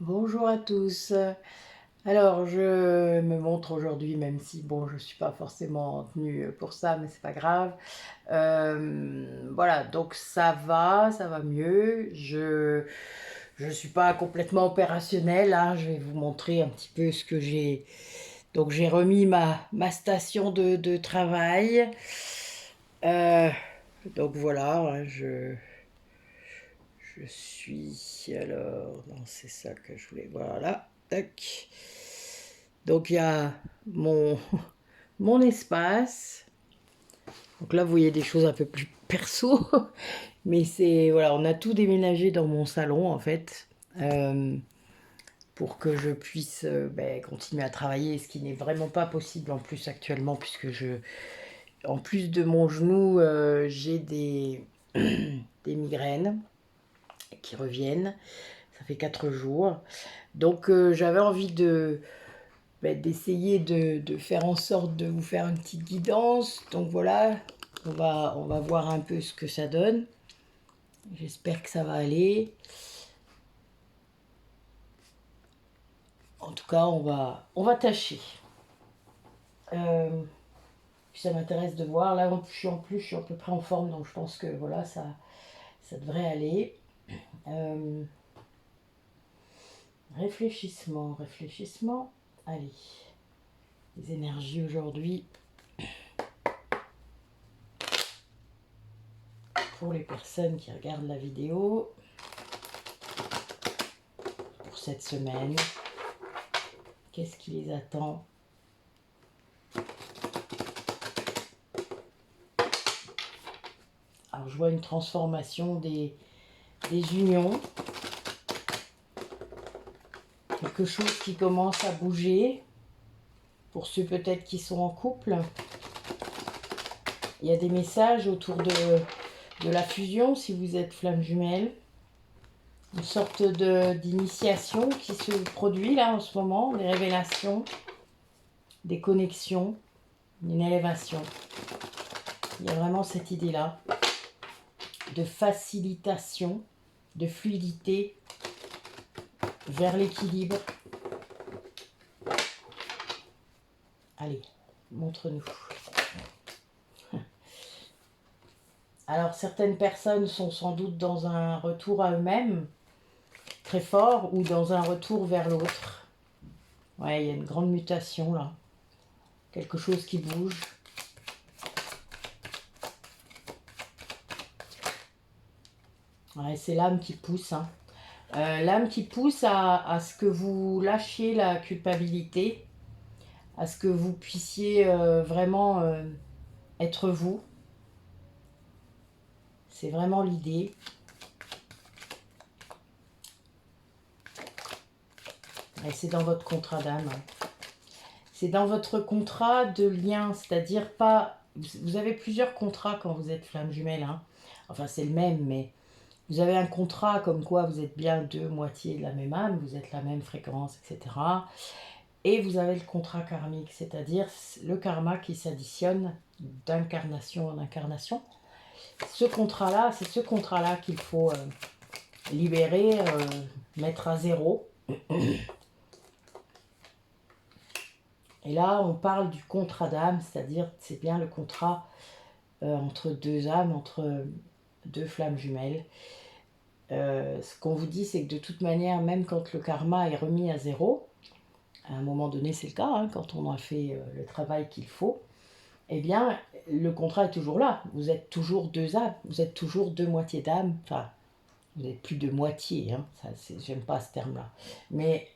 Bonjour à tous. Alors, je me montre aujourd'hui, même si bon, je suis pas forcément en tenue pour ça, mais c'est pas grave. Voilà, donc ça va mieux. Je suis pas complètement opérationnelle, hein. Je vais vous montrer un petit peu ce que j'ai. Donc, j'ai remis ma station de travail. Euh, donc voilà, hein, je suis alors, non, c'est ça que je voulais. Voilà, tac. Donc il y a mon mon espace. Donc là, vous voyez des choses un peu plus perso, mais c'est voilà, on a tout déménagé dans mon salon en fait, euh, pour que je puisse continuer à travailler, ce qui n'est vraiment pas possible en plus actuellement, puisque en plus de mon genou, j'ai des migraines qui reviennent. Ça fait 4 jours. Donc j'avais envie d'essayer de faire en sorte de vous faire une petite guidance. Donc voilà, on va voir un peu ce que ça donne. J'espère que ça va aller. En tout cas, on va tâcher. Euh, Puis ça m'intéresse de voir. Là, je suis à peu près en forme, donc je pense que voilà, ça devrait aller. Euh, Réfléchissement, réfléchissement. Allez, les énergies aujourd'hui pour les personnes qui regardent la vidéo pour cette semaine. Qu'est-ce qui les attend? Alors je vois une transformation des unions. Quelque chose qui commence à bouger. Pour ceux peut-être qui sont en couple. Il y a des messages autour de la fusion si vous êtes flamme jumelle. Une sorte d'initiation qui se produit là en ce moment. Des révélations, des connexions, une élévation. Il y a vraiment cette idée-là de facilitation, de fluidité vers l'équilibre. Allez, montre-nous. Alors certaines personnes sont sans doute dans un retour à eux-mêmes très fort ou dans un retour vers l'autre. Ouais, il y a une grande mutation là. Quelque chose qui bouge. Ouais, c'est l'âme qui pousse, hein. L'âme qui pousse à ce que vous lâchiez la culpabilité, à ce que vous puissiez vraiment être vous. C'est vraiment l'idée. Et c'est dans votre contrat d'âme. C'est dans votre contrat de lien, c'est-à-dire pas... Vous avez plusieurs contrats quand vous êtes flamme jumelle, hein. Enfin, c'est le même, mais vous avez un contrat comme quoi vous êtes bien deux moitiés de la même âme, vous êtes la même fréquence, etc. Et vous avez le contrat karmique, c'est-à-dire le karma qui s'additionne d'incarnation en incarnation. Ce contrat-là, c'est ce contrat-là qu'il faut libérer, mettre à zéro. Et là, on parle du contrat d'âme, c'est-à-dire c'est bien le contrat entre deux âmes, entre deux flammes jumelles. Ce qu'on vous dit, c'est que de toute manière, même quand le karma est remis à zéro, à un moment donné, c'est le cas, hein, quand on a fait le travail qu'il faut, eh bien, le contrat est toujours là. Vous êtes toujours deux âmes, vous êtes toujours deux moitiés d'âme. Enfin, vous n'êtes plus de moitié, hein, j'aime pas ce terme-là. Mais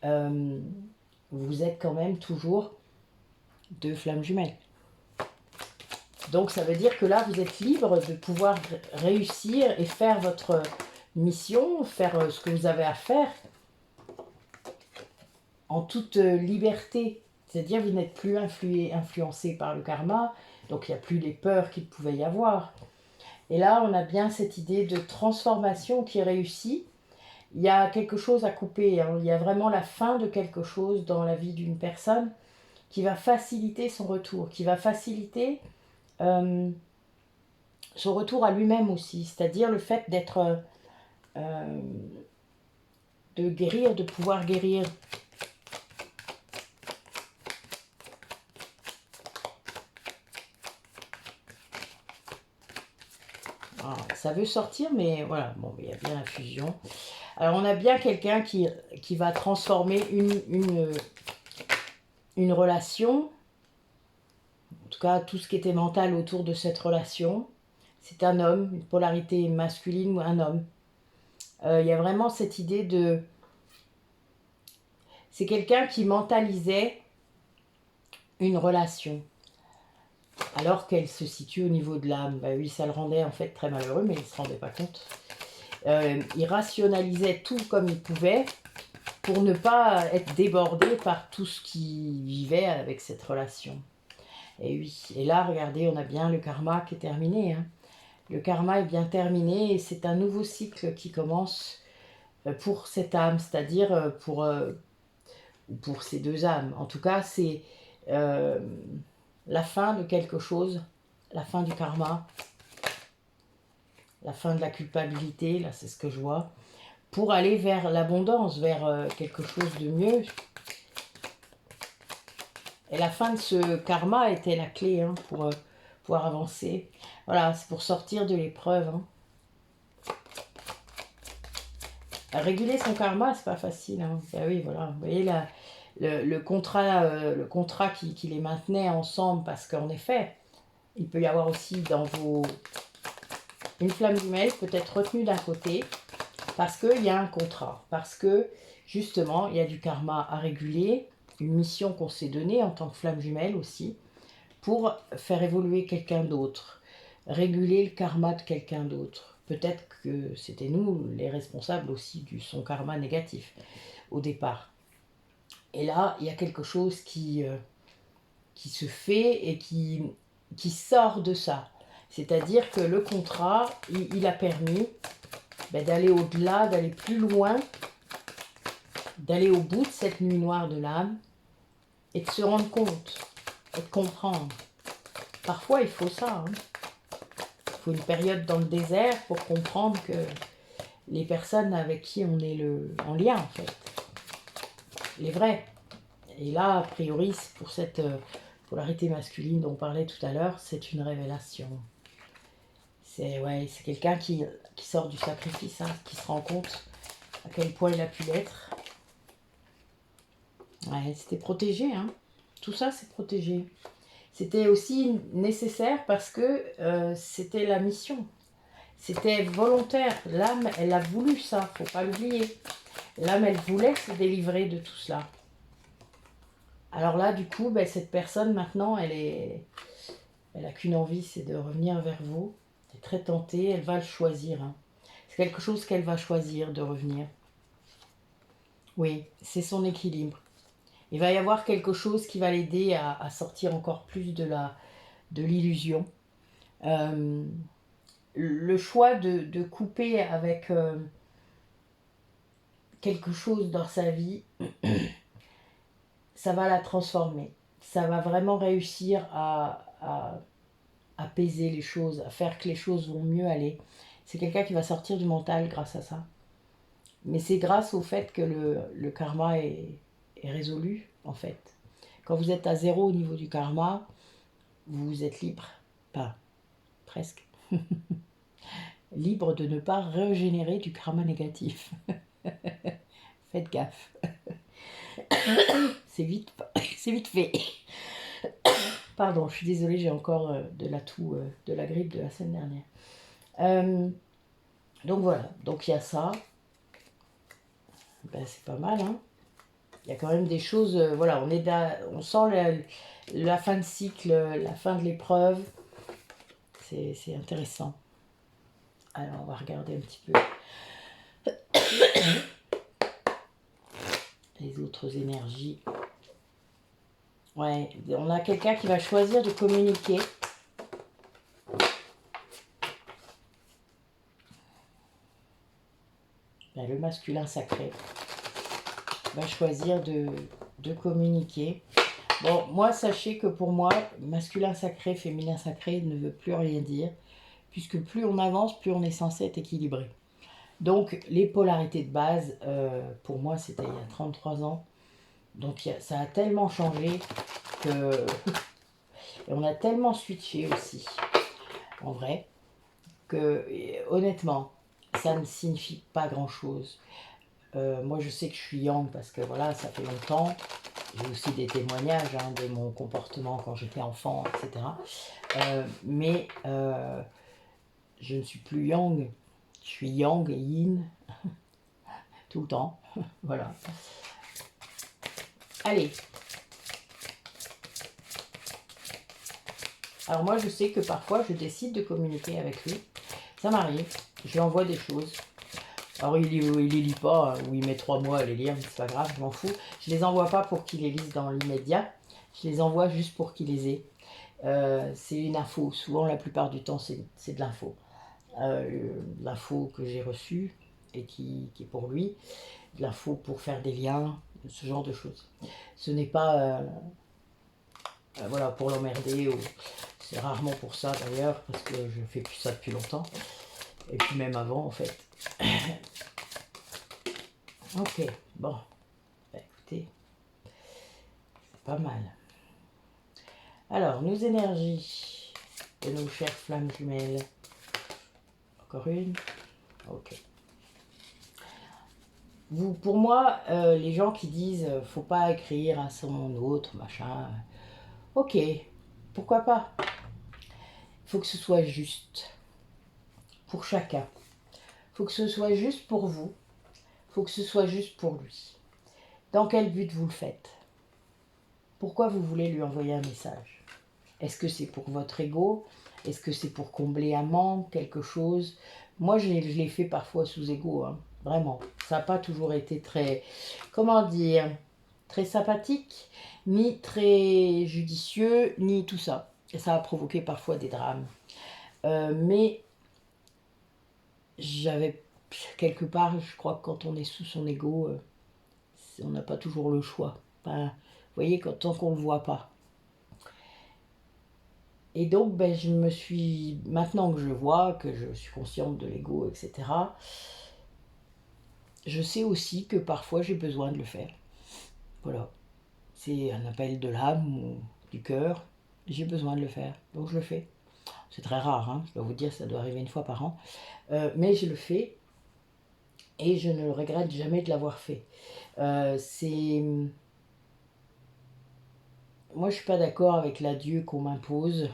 vous êtes quand même toujours deux flammes jumelles. Donc ça veut dire que là, vous êtes libre de pouvoir réussir et faire votre mission, faire ce que vous avez à faire en toute liberté. C'est-à-dire que vous n'êtes plus influencé par le karma, donc il n'y a plus les peurs qu'il pouvait y avoir. Et là, on a bien cette idée de transformation qui réussit. Il y a quelque chose à couper, hein. Il y a vraiment la fin de quelque chose dans la vie d'une personne qui va faciliter son retour, qui va faciliter euh, son retour à lui-même aussi. C'est-à-dire le fait d'être de guérir, de pouvoir guérir. Alors, ça veut sortir, mais voilà, bon, il y a bien la fusion. Alors, on a bien quelqu'un qui va transformer une relation, en tout cas, tout ce qui était mental autour de cette relation. C'est un homme, une polarité masculine ou un homme. Il y a vraiment cette idée de... C'est quelqu'un qui mentalisait une relation, alors qu'elle se situe au niveau de l'âme. Ben oui, ça le rendait en fait très malheureux, mais il ne se rendait pas compte. Il rationalisait tout comme il pouvait pour ne pas être débordé par tout ce qu'il vivait avec cette relation. Et oui, et là, regardez, on a bien le karma qui est terminé. Hein. Le karma est bien terminé et c'est un nouveau cycle qui commence pour cette âme, c'est-à-dire pour ces deux âmes. En tout cas, c'est la fin de quelque chose, la fin du karma, la fin de la culpabilité, là c'est ce que je vois, pour aller vers l'abondance, vers quelque chose de mieux. Et la fin de ce karma était la clé hein, pour pouvoir avancer. Voilà, c'est pour sortir de l'épreuve. Hein. Réguler son karma, c'est pas facile. Hein. Ben oui, voilà. Vous voyez le contrat qui les maintenait ensemble, parce qu'en effet, il peut y avoir aussi dans vos... Une flamme jumelle peut être retenue d'un côté parce qu'il y a un contrat, parce que justement, il y a du karma à réguler, une mission qu'on s'est donnée en tant que flamme jumelle aussi, pour faire évoluer quelqu'un d'autre, réguler le karma de quelqu'un d'autre. Peut-être que c'était nous les responsables aussi de son karma négatif au départ. Et là, il y a quelque chose qui se fait et qui sort de ça. C'est-à-dire que le contrat, il a permis d'aller au-delà, d'aller plus loin, d'aller au bout de cette nuit noire de l'âme et de se rendre compte et de comprendre. Parfois, il faut ça. Hein. Il faut une période dans le désert pour comprendre que les personnes avec qui on est en lien, en fait, les vrais. Et là, a priori, pour cette polarité masculine dont on parlait tout à l'heure, c'est une révélation. C'est quelqu'un qui sort du sacrifice, hein, qui se rend compte à quel point il a pu l'être. Ouais, c'était protégé, hein. Tout ça, c'est protégé. C'était aussi nécessaire parce que c'était la mission. C'était volontaire. L'âme, elle a voulu ça, faut pas l'oublier. L'âme, elle voulait se délivrer de tout cela. Alors là, du coup, cette personne, maintenant, elle a qu'une envie, c'est de revenir vers vous. Elle est très tentée, elle va le choisir. Hein. C'est quelque chose qu'elle va choisir de revenir. Oui, c'est son équilibre. Il va y avoir quelque chose qui va l'aider à sortir encore plus de l'illusion. Le choix de couper avec quelque chose dans sa vie, ça va la transformer. Ça va vraiment réussir à apaiser les choses, à faire que les choses vont mieux aller. C'est quelqu'un qui va sortir du mental grâce à ça. Mais c'est grâce au fait que le karma est résolu, en fait. Quand vous êtes à zéro au niveau du karma, vous êtes libre. Pas presque. Libre de ne pas régénérer du karma négatif. Faites gaffe. C'est vite fait. Pardon, je suis désolée, j'ai encore de la toux, de la grippe de la semaine dernière. Donc voilà, donc il y a ça. C'est pas mal, hein. Il y a quand même des choses, voilà, on sent la fin de cycle, la fin de l'épreuve. C'est intéressant. Alors, on va regarder un petit peu les autres énergies. Ouais, on a quelqu'un qui va choisir de communiquer. Le masculin sacré va choisir de communiquer. Bon, moi, sachez que pour moi, masculin sacré, féminin sacré ne veut plus rien dire, puisque plus on avance, plus on est censé être équilibré. Donc, les polarités de base, pour moi, c'était il y a 33 ans. Donc, ça a tellement changé que... Et on a tellement switché aussi, en vrai, que honnêtement, ça ne signifie pas grand-chose. Moi, je sais que je suis yang parce que voilà, ça fait longtemps. J'ai aussi des témoignages hein, de mon comportement quand j'étais enfant, etc. Mais je ne suis plus yang. Je suis yang et yin tout le temps. Voilà. Allez. Alors moi, je sais que parfois, je décide de communiquer avec lui. Ça m'arrive. Je lui envoie des choses. Alors il les lit pas, hein, ou il met 3 mois à les lire, mais c'est pas grave, je m'en fous. Je les envoie pas pour qu'il les lise dans l'immédiat. Je les envoie juste pour qu'il les ait. C'est une info. Souvent, la plupart du temps, c'est de l'info. L'info que j'ai reçue et qui est pour lui. De l'info pour faire des liens, ce genre de choses. Ce n'est pas voilà, pour l'emmerder. C'est rarement pour ça d'ailleurs, parce que je fais plus ça depuis longtemps. Et puis même avant, en fait. Ok, bon. Bah, écoutez, c'est pas mal. Alors, nos énergies de nos chères flammes jumelles. Encore une. Ok. Vous, pour moi, les gens qui disent faut pas écrire un son autre, machin. Ok, pourquoi pas? Il faut que ce soit juste pour chacun. Il faut que ce soit juste pour vous. Il faut que ce soit juste pour lui. Dans quel but vous le faites? Pourquoi vous voulez lui envoyer un message? Est-ce que c'est pour votre ego? Est-ce que c'est pour combler un manque, quelque chose? Moi, je l'ai fait parfois sous ego, hein, vraiment. Ça n'a pas toujours été très, comment dire, très sympathique, ni très judicieux, ni tout ça. Et ça a provoqué parfois des drames. Mais j'avais quelque part, je crois que quand on est sous son ego, on n'a pas toujours le choix. Enfin, vous voyez, tant qu'on ne le voit pas. Et donc, ben, je me suis, maintenant que je vois, que je suis consciente de l'ego, etc., je sais aussi que parfois j'ai besoin de le faire. Voilà. C'est un appel de l'âme ou du cœur. J'ai besoin de le faire. Donc je le fais. C'est très rare, hein, je dois vous dire, ça doit arriver une fois par an. Mais je le fais et je ne regrette jamais de l'avoir fait. C'est... Moi, je suis pas d'accord avec l'adieu qu'on m'impose.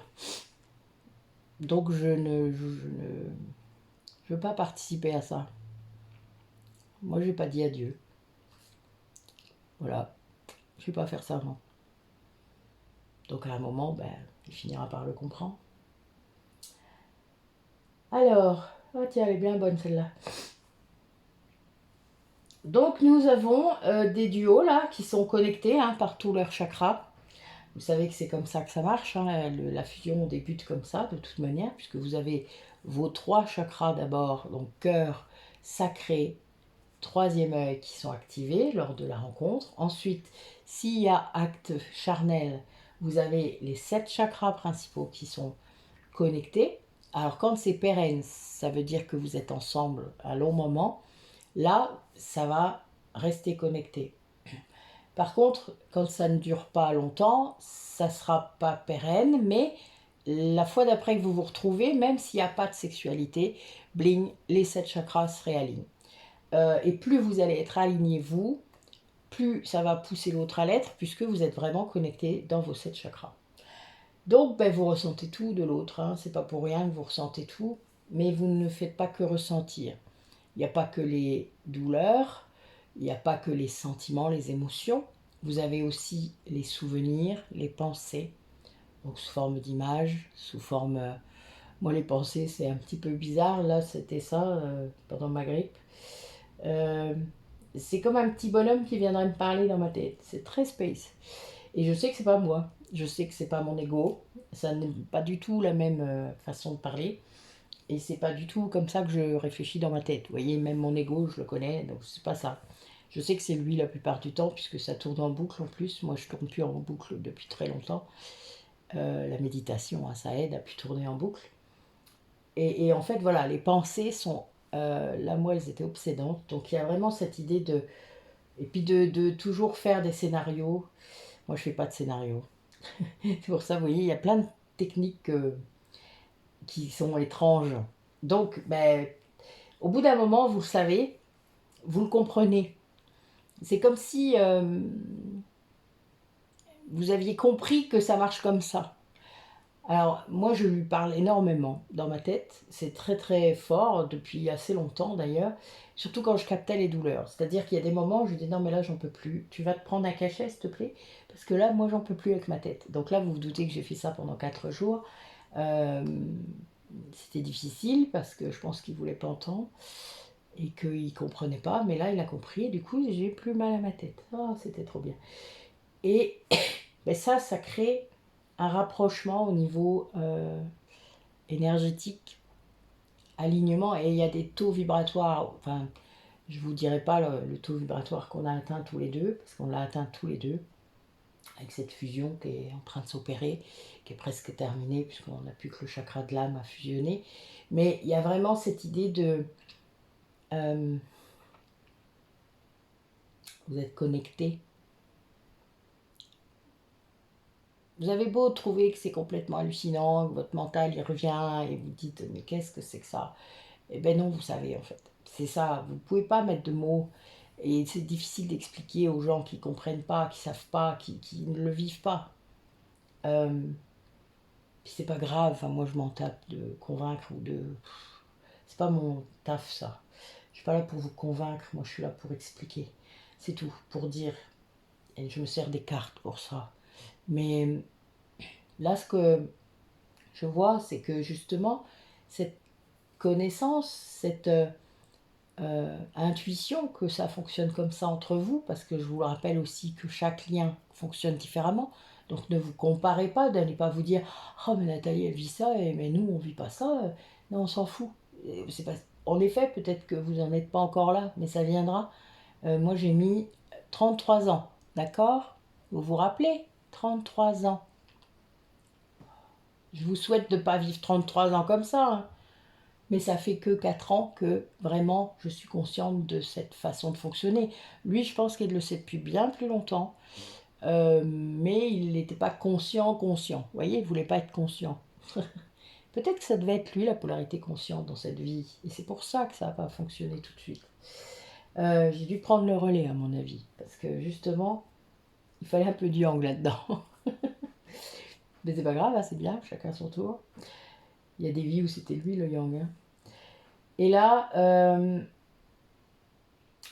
Donc je ne veux pas participer à ça. Moi, je n'ai pas dit adieu. Voilà. Je ne vais pas faire ça, non. Donc à un moment, ben, il finira par le comprendre. Alors, oh tiens, elle est bien bonne celle-là. Donc nous avons des duos là qui sont connectés hein, par tous leurs chakras. Vous savez que c'est comme ça que ça marche. Hein. La fusion débute comme ça de toute manière, puisque vous avez vos 3 chakras d'abord, donc cœur, sacré, troisième œil qui sont activés lors de la rencontre. Ensuite, s'il y a acte charnel, vous avez les 7 chakras principaux qui sont connectés. Alors quand c'est pérenne, ça veut dire que vous êtes ensemble un long moment. Là, ça va rester connecté. Par contre, quand ça ne dure pas longtemps, ça ne sera pas pérenne, mais la fois d'après que vous vous retrouvez, même s'il n'y a pas de sexualité, bling, les 7 chakras se réalignent. Et plus vous allez être aligné vous, plus ça va pousser l'autre à l'être, puisque vous êtes vraiment connecté dans vos 7 chakras. Donc, ben, vous ressentez tout de l'autre, hein. C'est pas pour rien que vous ressentez tout, mais vous ne faites pas que ressentir. Il n'y a pas que les douleurs, il n'y a pas que les sentiments, les émotions. Vous avez aussi les souvenirs, les pensées, donc sous forme d'images, sous forme... moi, les pensées, c'est un petit peu bizarre. Là, c'était ça pendant ma grippe. C'est comme un petit bonhomme qui viendrait me parler dans ma tête. C'est très space. Et je sais que c'est pas moi. Je sais que c'est pas mon ego. Ça n'est pas du tout la même façon de parler. Et c'est pas du tout comme ça que je réfléchis dans ma tête. Vous voyez, même mon ego, je le connais, donc c'est pas ça. Je sais que c'est lui la plupart du temps, puisque ça tourne en boucle en plus. Moi, je tourne plus en boucle depuis très longtemps. La méditation, hein, ça aide à plus tourner en boucle. Et en fait, voilà, les pensées sont là, moi, elles étaient obsédantes. Donc, il y a vraiment cette idée de... Et puis de toujours faire des scénarios. Moi, je fais pas de scénario. C'est pour ça, vous voyez, il y a plein de techniques qui sont étranges. Donc, ben, au bout d'un moment, vous le savez, vous le comprenez. C'est comme si vous aviez compris que ça marche comme ça. Alors, moi, je lui parle énormément dans ma tête. C'est très, très fort, depuis assez longtemps d'ailleurs. Surtout quand je captais les douleurs. C'est-à-dire qu'il y a des moments où je lui dis non, mais là, j'en peux plus. Tu vas te prendre un cachet, s'il te plaît? Parce que là, moi, j'en peux plus avec ma tête. Donc là, vous vous doutez que j'ai fait ça pendant 4 jours. Euh, C'était difficile parce que je pense qu'il voulait pas entendre et qu'il comprenait pas. Mais là, il a compris et du coup, j'ai plus mal à ma tête. Oh, c'était trop bien. Et ben ça crée un rapprochement au niveau énergétique, alignement, et il y a des taux vibratoires, enfin, je vous dirai pas le taux vibratoire qu'on a atteint tous les deux, parce qu'on l'a atteint tous les deux, avec cette fusion qui est en train de s'opérer, qui est presque terminée, puisqu'on n'a plus que le chakra de l'âme à fusionner. Mais il y a vraiment cette idée de... euh, vous êtes connecté. Vous avez beau trouver que c'est complètement hallucinant, que votre mental y revient, et vous dites, mais qu'est-ce que c'est que ça? Eh ben non, vous savez en fait. C'est ça, vous ne pouvez pas mettre de mots. Et c'est difficile d'expliquer aux gens qui ne comprennent pas, qui ne savent pas, qui ne le vivent pas. Euh, Puis c'est pas grave, enfin, moi je m'en tape de convaincre ou de... C'est pas mon taf ça. Je suis pas là pour vous convaincre, moi je suis là pour expliquer. C'est tout, pour dire. Et je me sers des cartes pour ça. Mais là ce que je vois, c'est que justement, cette connaissance, cette intuition que ça fonctionne comme ça entre vous, parce que je vous le rappelle aussi que chaque lien fonctionne différemment. Donc ne vous comparez pas, n'allez pas vous dire oh mais Nathalie elle vit ça, et, mais nous on vit pas ça. Non, on s'en fout. C'est pas... En effet, peut-être que vous n'en êtes pas encore là, mais ça viendra. Moi j'ai mis 33 ans, d'accord? Vous vous rappelez? 33 ans. Je vous souhaite de ne pas vivre 33 ans comme ça, hein. Mais ça fait que 4 ans que vraiment je suis consciente de cette façon de fonctionner. Lui, je pense qu'il le sait depuis bien plus longtemps, mais il n'était pas conscient. Vous voyez, il ne voulait pas être conscient. Peut-être que ça devait être lui la polarité consciente dans cette vie. Et c'est pour ça que ça n'a pas fonctionné tout de suite. J'ai dû prendre le relais à mon avis. Parce que justement, il fallait un peu du yang là-dedans. Mais c'est pas grave, hein, c'est bien, chacun son tour. Il y a des vies où c'était lui le yang, hein. Et là,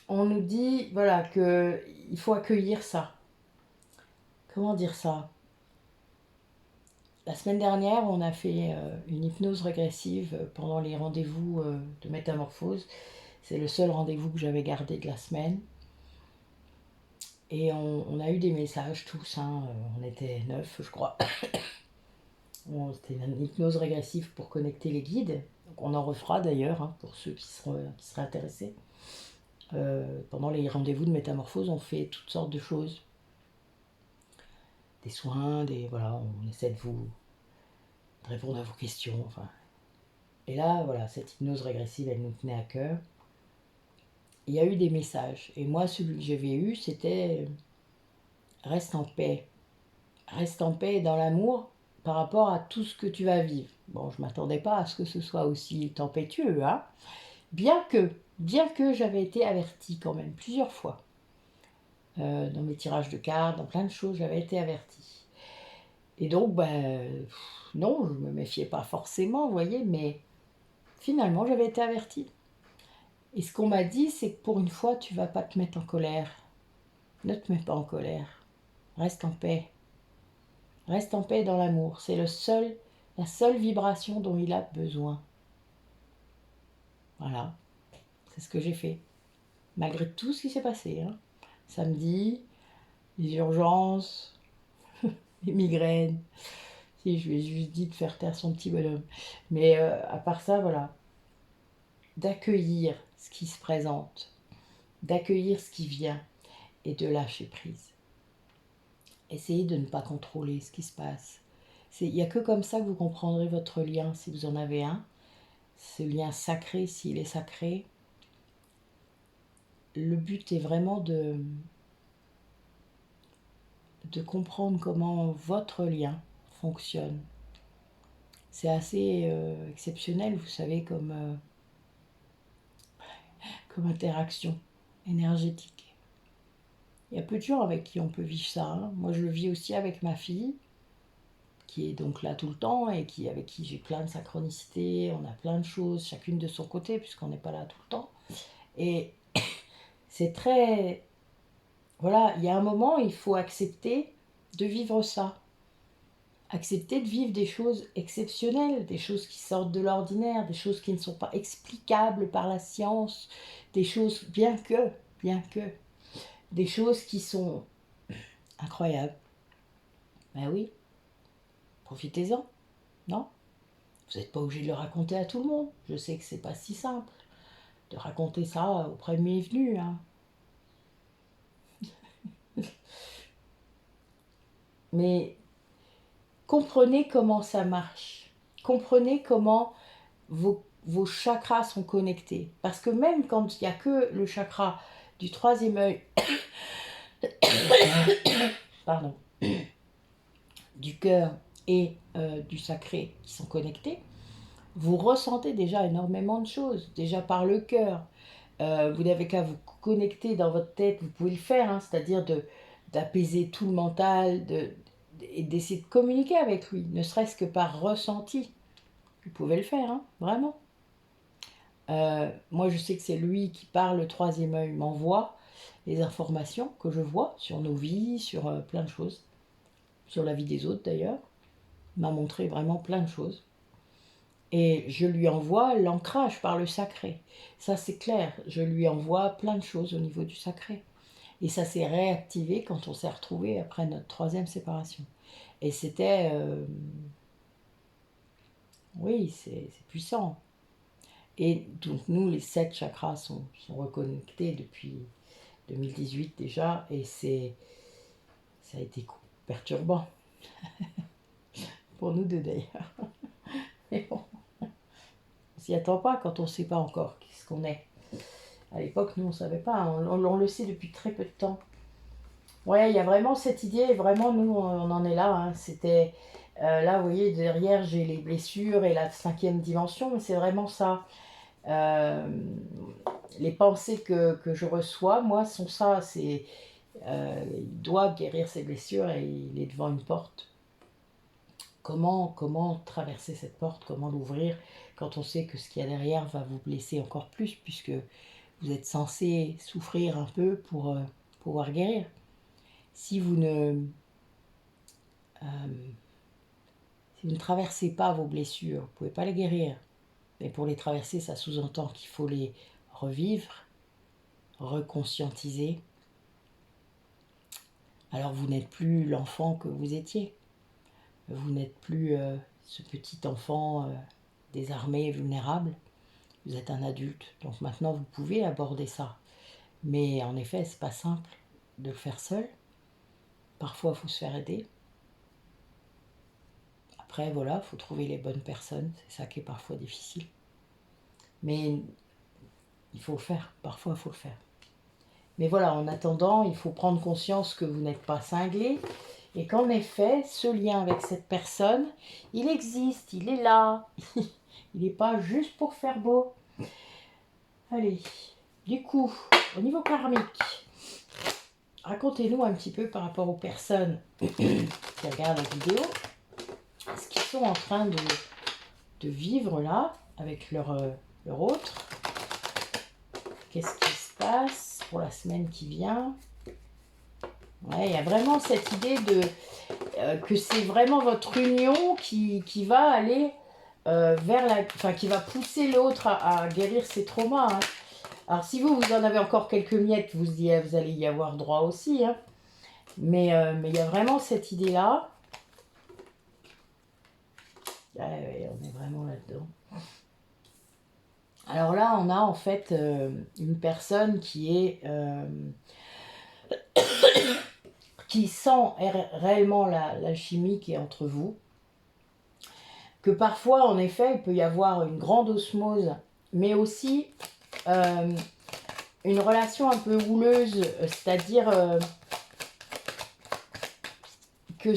on nous dit voilà que il faut accueillir ça. Comment dire ça? La semaine dernière, on a fait une hypnose régressive pendant les rendez-vous de métamorphose. C'est le seul rendez-vous que j'avais gardé de la semaine. Et on a eu des messages tous, hein. On était 9, je crois. C'était une hypnose régressive pour connecter les guides. Donc on en refera d'ailleurs, hein, pour ceux qui seraient intéressés. Pendant les rendez-vous de métamorphose, on fait toutes sortes de choses. Des soins, voilà, on essaie de répondre à vos questions. Enfin. Et là, voilà, cette hypnose régressive, elle nous tenait à cœur. Il y a eu des messages. Et moi, celui que j'avais eu, c'était reste en paix. Reste en paix dans l'amour par rapport à tout ce que tu vas vivre. Bon, je ne m'attendais pas à ce que ce soit aussi tempétueux, hein. Bien que j'avais été avertie quand même plusieurs fois. Dans mes tirages de cartes, dans plein de choses, j'avais été avertie. Et donc, ben, non, je ne me méfiais pas forcément, vous voyez, mais finalement, j'avais été avertie. Et ce qu'on m'a dit, c'est que pour une fois, tu vas pas te mettre en colère. Ne te mets pas en colère. Reste en paix. Reste en paix dans l'amour. C'est la seule vibration dont il a besoin. Voilà, c'est ce que j'ai fait. Malgré tout ce qui s'est passé, hein. Samedi, les urgences, les migraines. Si, je lui ai juste dit de faire taire son petit bonhomme. Mais à part ça, voilà. D'accueillir ce qui se présente. D'accueillir ce qui vient. Et de lâcher prise. Essayez de ne pas contrôler ce qui se passe. Il n'y a que comme ça que vous comprendrez votre lien, si vous en avez un. ce lien sacré, s'il est sacré. Le but est vraiment de comprendre comment votre lien fonctionne. C'est assez exceptionnel, vous savez, comme interaction énergétique. Il y a peu de gens avec qui on peut vivre ça. Hein. Moi, je le vis aussi avec ma fille, qui est donc là tout le temps et avec qui j'ai plein de synchronicités. On a plein de choses, chacune de son côté, puisqu'on n'est pas là tout le temps. Et c'est très... Voilà, il y a un moment, il faut accepter de vivre ça. Accepter de vivre des choses exceptionnelles, des choses qui sortent de l'ordinaire, des choses qui ne sont pas explicables par la science, des choses, bien que, des choses qui sont incroyables. Ben oui, profitez-en, non? Vous n'êtes pas obligé de le raconter à tout le monde. Je sais que c'est pas si simple de raconter ça aux premiers venus. Hein. Mais comprenez comment ça marche. Comprenez comment vos chakras sont connectés. Parce que même quand il n'y a que le chakra du troisième œil, pardon, du cœur et du sacré qui sont connectés, vous ressentez déjà énormément de choses, déjà par le cœur. Vous n'avez qu'à vous connecter dans votre tête, vous pouvez le faire, hein, c'est-à-dire d'apaiser tout le mental, et d'essayer de communiquer avec lui, ne serait-ce que par ressenti. Vous pouvez le faire, hein, vraiment. Moi, je sais que c'est lui qui, par le troisième œil, m'envoie les informations que je vois sur nos vies, sur plein de choses, sur la vie des autres d'ailleurs. Il m'a montré vraiment plein de choses. Et je lui envoie l'ancrage par le sacré. Ça, c'est clair. Je lui envoie plein de choses au niveau du sacré. Et ça s'est réactivé quand on s'est retrouvés après notre troisième séparation. Et c'était... oui, c'est puissant. Et donc nous, les 7 chakras sont reconnectés depuis 2018 déjà. Et ça a été perturbant. Pour nous deux d'ailleurs. Mais bon, on s'y attend pas quand on ne sait pas encore ce qu'on est. À l'époque, nous, on ne savait pas. On le sait depuis très peu de temps. Ouais, il y a vraiment cette idée. Vraiment, nous, on en est là. Hein. C'était... là, vous voyez, derrière, j'ai les blessures et la 5e dimension. Mais c'est vraiment ça. Les pensées que je reçois, moi, sont ça. C'est... il doit guérir ses blessures et il est devant une porte. Comment traverser cette porte, comment l'ouvrir quand on sait que ce qu'il y a derrière va vous blesser encore plus puisque vous êtes censé souffrir un peu pour pouvoir guérir. Si vous ne traversez pas vos blessures, vous ne pouvez pas les guérir. Mais pour les traverser, ça sous-entend qu'il faut les revivre, reconscientiser. Alors vous n'êtes plus l'enfant que vous étiez. Vous n'êtes plus ce petit enfant désarmé, vulnérable. Vous êtes un adulte, donc maintenant vous pouvez aborder ça. Mais en effet, c'est pas simple de le faire seul. Parfois, il faut se faire aider. Après, voilà, il faut trouver les bonnes personnes. C'est ça qui est parfois difficile. Mais il faut le faire. Parfois, il faut le faire. Mais voilà, en attendant, il faut prendre conscience que vous n'êtes pas cinglé et qu'en effet, ce lien avec cette personne, il existe, il est là. Il n'est pas juste pour faire beau. Allez, du coup, au niveau karmique, racontez-nous un petit peu par rapport aux personnes qui regardent la vidéo, ce qu'ils sont en train de vivre là, avec leur autre. Qu'est-ce qui se passe pour la semaine qui vient? Ouais, il y a vraiment cette idée que c'est vraiment votre union qui va aller vers la... Enfin, qui va pousser l'autre à guérir ses traumas. Hein. Alors, si vous en avez encore quelques miettes, vous allez y avoir droit aussi. Hein. Mais il y a vraiment cette idée-là. Ouais, on est vraiment là-dedans. Alors là, on a en fait une personne qui sent réellement l'alchimie qui est entre vous. que parfois, en effet, il peut y avoir une grande osmose, mais aussi une relation un peu houleuse, c'est-à-dire que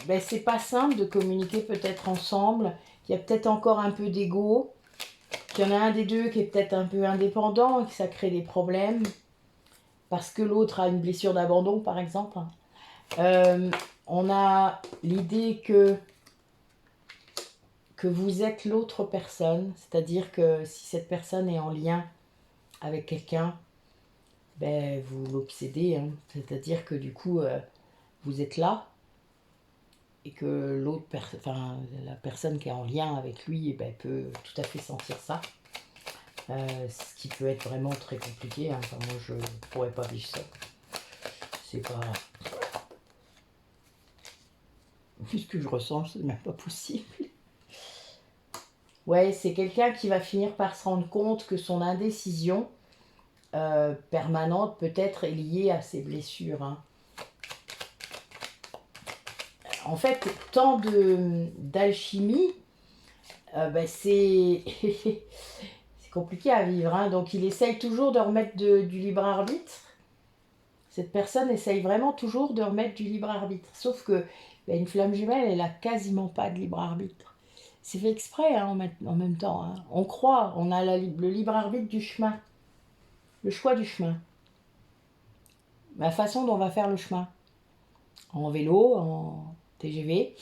ben, c'est pas simple de communiquer peut-être ensemble, qu'il y a peut-être encore un peu d'ego, qu'il y en a un des deux qui est peut-être un peu indépendant et que ça crée des problèmes, parce que l'autre a une blessure d'abandon, par exemple. On a l'idée que vous êtes l'autre personne, c'est-à-dire que si cette personne est en lien avec quelqu'un, ben, vous l'obsédez, hein. C'est-à-dire que du coup, vous êtes là, et que la personne qui est en lien avec lui, ben, peut tout à fait sentir ça. Ce qui peut être vraiment très compliqué, hein. Enfin, moi je ne pourrais pas vivre ça. C'est pas... Vu ce que je ressens, c'est même pas possible. Ouais, c'est quelqu'un qui va finir par se rendre compte que son indécision permanente peut-être est liée à ses blessures, hein. En fait, tant d'alchimie, ben c'est c'est compliqué à vivre, hein. Donc il essaye toujours de remettre du libre arbitre. Cette personne essaye vraiment toujours de remettre du libre arbitre. Sauf que ben, une flamme jumelle, elle a quasiment pas de libre arbitre. C'est fait exprès, hein, en même temps, hein. On croit, on a le libre arbitre du chemin. Le choix du chemin. La façon dont on va faire le chemin. En vélo, en TGV,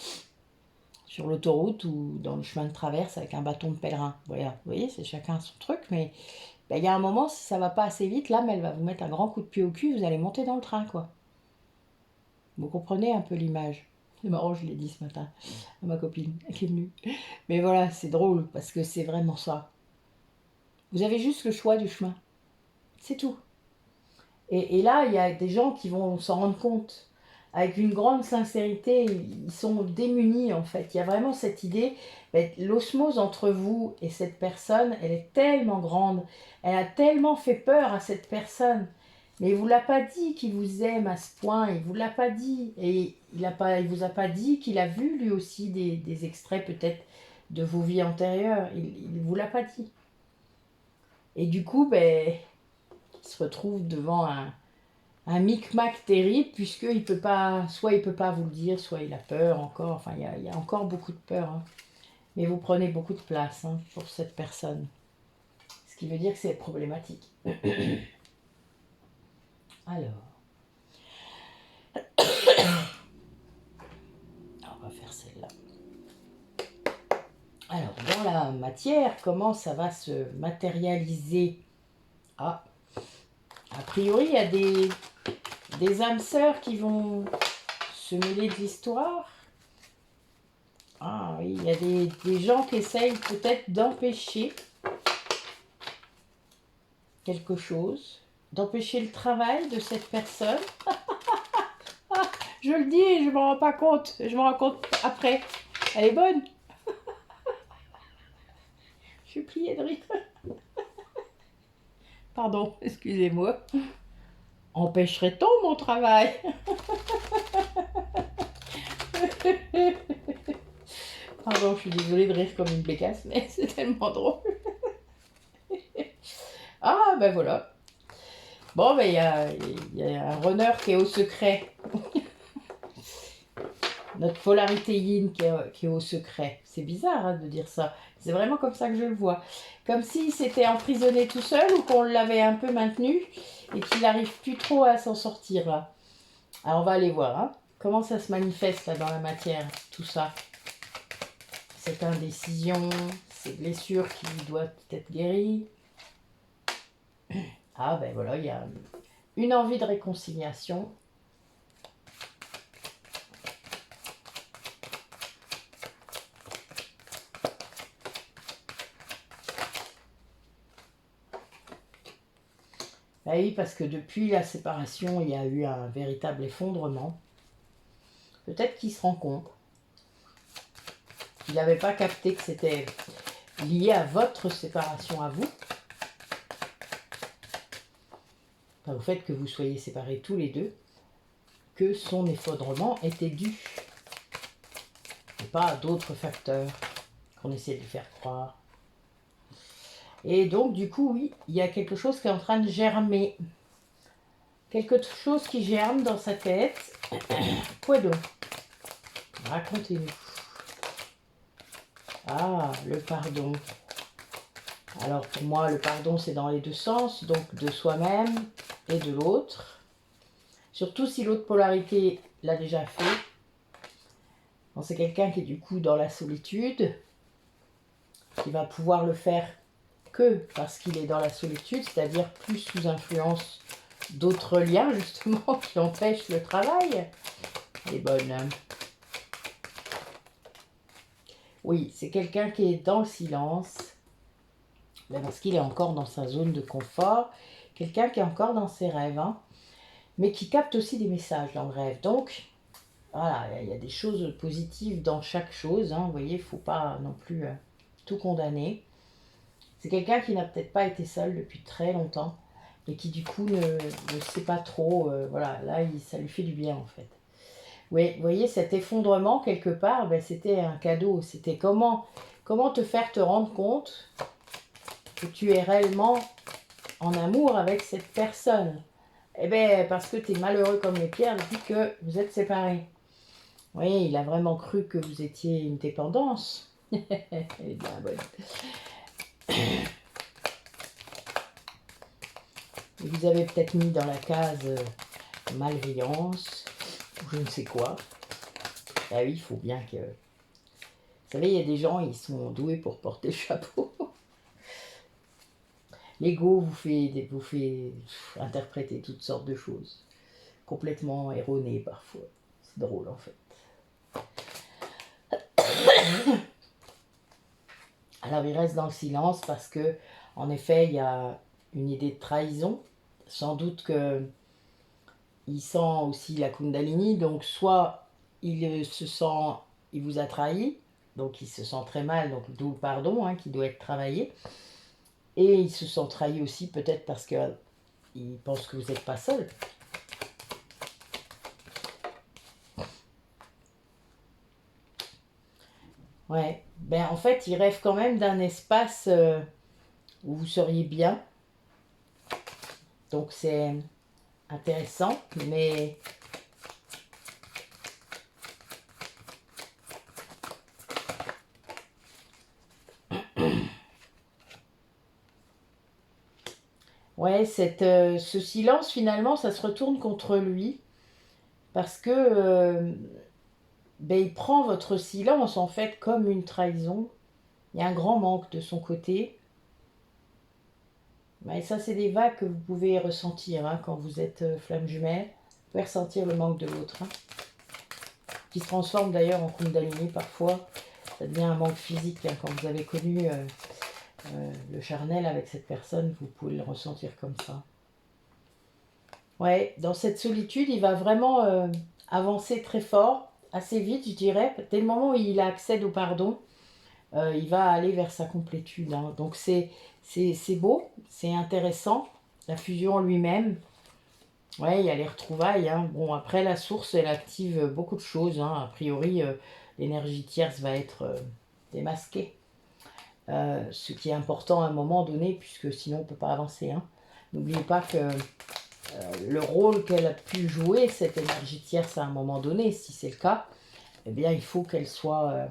sur l'autoroute ou dans le chemin de traverse avec un bâton de pèlerin. Voilà. Vous voyez, c'est chacun son truc, mais ben, y a un moment, si ça va pas assez vite, l'âme, elle va vous mettre un grand coup de pied au cul, vous allez monter dans le train, quoi. Vous comprenez un peu l'image. C'est marrant, je l'ai dit ce matin à ma copine qui est venue. Mais voilà, c'est drôle parce que c'est vraiment ça. Vous avez juste le choix du chemin. C'est tout. Et là, il y a des gens qui vont s'en rendre compte. Avec une grande sincérité, ils sont démunis en fait. Il y a vraiment cette idée, l'osmose entre vous et cette personne, elle est tellement grande. Elle a tellement fait peur à cette personne. Mais il ne vous l'a pas dit qu'il vous aime à ce point, il ne vous l'a pas dit. Et il ne vous a pas dit qu'il a vu lui aussi des extraits peut-être de vos vies antérieures. Il ne vous l'a pas dit. Et du coup, ben, il se retrouve devant un micmac terrible, puisqu'il peut pas, soit il peut pas vous le dire, soit il a peur encore. Enfin, il y a encore beaucoup de peur, hein. Mais vous prenez beaucoup de place, hein, pour cette personne. Ce qui veut dire que c'est problématique. Alors... on va faire celle-là. Alors, dans la matière, comment ça va se matérialiser? Ah, a priori, il y a des âmes sœurs qui vont se mêler de l'histoire. Ah oui, il y a des gens qui essayent peut-être d'empêcher quelque chose, d'empêcher le travail de cette personne. Je le dis et je ne m'en rends pas compte. Je me rends compte après. Elle est bonne. Je suis pliée de rire. Pardon, excusez-moi. Empêcherait-on mon travail? Pardon, je suis désolée de rire comme une bécasse, mais c'est tellement drôle. Ah, ben voilà. Bon, ben il y a un runner qui est au secret. Notre polarité yin qui est au secret. C'est bizarre, hein, de dire ça. C'est vraiment comme ça que je le vois. Comme s'il s'était emprisonné tout seul ou qu'on l'avait un peu maintenu et qu'il n'arrive plus trop à s'en sortir là. Alors on va aller voir, hein, comment ça se manifeste là dans la matière, tout ça. Cette indécision, ces blessures qui doivent être guéries. Ah ben voilà, il y a une envie de réconciliation. Ah oui, parce que depuis la séparation, il y a eu un véritable effondrement. Peut-être qu'il se rend compte qu'il n'avait pas capté que c'était lié à votre séparation à vous. Enfin, au fait que vous soyez séparés tous les deux, que son effondrement était dû, et pas à d'autres facteurs. qu'on essaie de lui faire croire. Et donc, du coup, oui, il y a quelque chose qui est en train de germer. Quelque chose qui germe dans sa tête. Quoi donc? Racontez-nous. Ah, le pardon. Alors pour moi, le pardon, c'est dans les deux sens, donc de soi-même et de l'autre. Surtout si l'autre polarité l'a déjà fait. C'est quelqu'un qui est du coup dans la solitude, qui va pouvoir le faire que parce qu'il est dans la solitude, c'est-à-dire plus sous influence d'autres liens justement qui empêchent le travail. Elle est bonne. Oui, c'est quelqu'un qui est dans le silence, parce qu'il est encore dans sa zone de confort, quelqu'un qui est encore dans ses rêves, hein, mais qui capte aussi des messages dans le rêve. Donc, voilà, il y a des choses positives dans chaque chose, hein, vous voyez, il ne faut pas non plus tout condamner. C'est quelqu'un qui n'a peut-être pas été seul depuis très longtemps, et qui du coup ne sait pas trop, voilà, là, ça lui fait du bien en fait. Oui, vous voyez, cet effondrement, quelque part, ben, c'était un cadeau. C'était comment te faire te rendre compte que tu es réellement en amour avec cette personne. Eh bien, parce que tu es malheureux comme les pierres depuis que vous êtes séparés. Oui, il a vraiment cru que vous étiez une dépendance. Elle est bien bonne. Et vous avez peut-être mis dans la case malveillance, ou je ne sais quoi. Ah oui, il faut bien que... Vous savez, il y a des gens, ils sont doués pour porter le chapeau. L'ego vous fait interpréter toutes sortes de choses, complètement erronées parfois. C'est drôle en fait. Alors il reste dans le silence parce que, en effet, il y a une idée de trahison. Sans doute que il sent aussi la Kundalini, donc soit il vous a trahi, donc il se sent très mal, donc d'où le pardon qui doit être travaillé. Et il se sent trahi aussi peut-être parce qu'il pense que vous n'êtes pas seul. Ouais, ben en fait, il rêve quand même d'un espace où vous seriez bien. Donc c'est intéressant, mais ouais, ce silence finalement, ça se retourne contre lui parce que ben, il prend votre silence en fait comme une trahison. Il y a un grand manque de son côté. Et ça, c'est des vagues que vous pouvez ressentir quand vous êtes flamme jumelle. Vous pouvez ressentir le manque de l'autre. Qui se transforme d'ailleurs en Kundalini parfois. Ça devient un manque physique. Quand vous avez connu le charnel avec cette personne, vous pouvez le ressentir comme ça. Ouais, dans cette solitude, il va vraiment avancer très fort, assez vite, je dirais. Dès le moment où il accède au pardon, il va aller vers sa complétude. Donc c'est beau, c'est intéressant, la fusion en lui-même. Ouais, il y a les retrouvailles. Bon, après, la source, elle active beaucoup de choses. A priori, l'énergie tierce va être démasquée. Ce qui est important à un moment donné, puisque sinon on ne peut pas avancer. N'oubliez pas que le rôle qu'elle a pu jouer, cette énergie tierce, à un moment donné, si c'est le cas, eh bien, il faut qu'elle soit...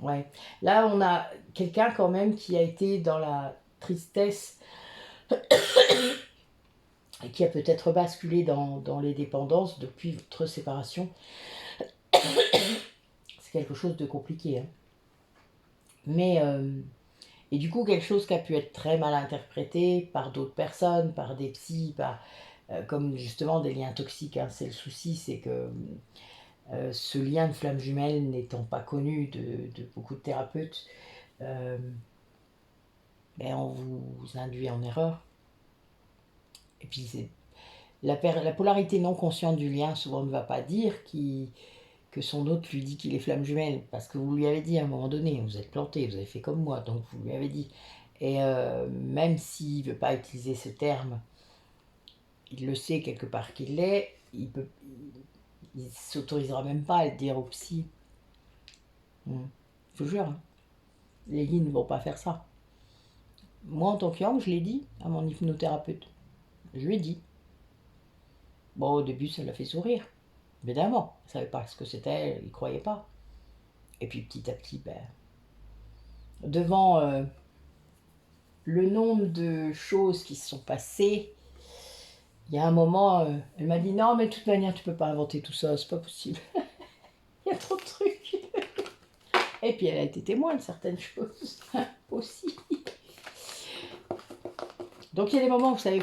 Ouais. Là, on a quelqu'un quand même qui a été dans la tristesse et qui a peut-être basculé dans les dépendances depuis votre séparation. C'est quelque chose de compliqué. Mais, et du coup, quelque chose qui a pu être très mal interprété par d'autres personnes, par des psys, comme justement des liens toxiques. C'est le souci, c'est que ce lien de flamme jumelle n'étant pas connu de beaucoup de thérapeutes, ben on vous induit en erreur. Et puis la polarité non consciente du lien souvent ne va pas dire que son hôte lui dit qu'il est flamme jumelle, parce que vous lui avez dit à un moment donné, vous êtes planté, vous avez fait comme moi, donc vous lui avez dit. Et même s'il ne veut pas utiliser ce terme, il le sait quelque part qu'il l'est, il s'autorisera même pas à le dire au psy. te jure, hein. Les guides ne vont pas faire ça. Moi, en tant que yang, je l'ai dit à mon hypnothérapeute. Je lui ai dit. Bon, au début, ça l'a fait sourire. Évidemment, il ne savait pas ce que c'était, il ne croyait pas. Et puis petit à petit, ben, devant le nombre de choses qui se sont passées, il y a un moment, elle m'a dit non, mais de toute manière, tu peux pas inventer tout ça, c'est pas possible. Il y a trop de trucs. Et puis elle a été témoin de certaines choses aussi. Donc il y a des moments, vous savez,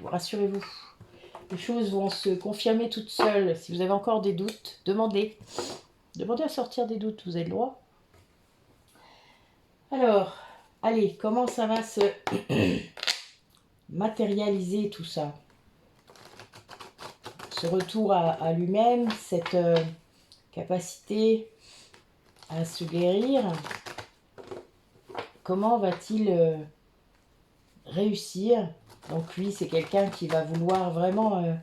rassurez-vous, les choses vont se confirmer toutes seules. Si vous avez encore des doutes, demandez. Demandez à sortir des doutes, vous avez le droit. Alors, allez, comment ça va se matérialiser tout ça? Ce retour à lui-même, cette capacité à se guérir, comment va-t-il réussir? Donc lui, c'est quelqu'un qui va vouloir vraiment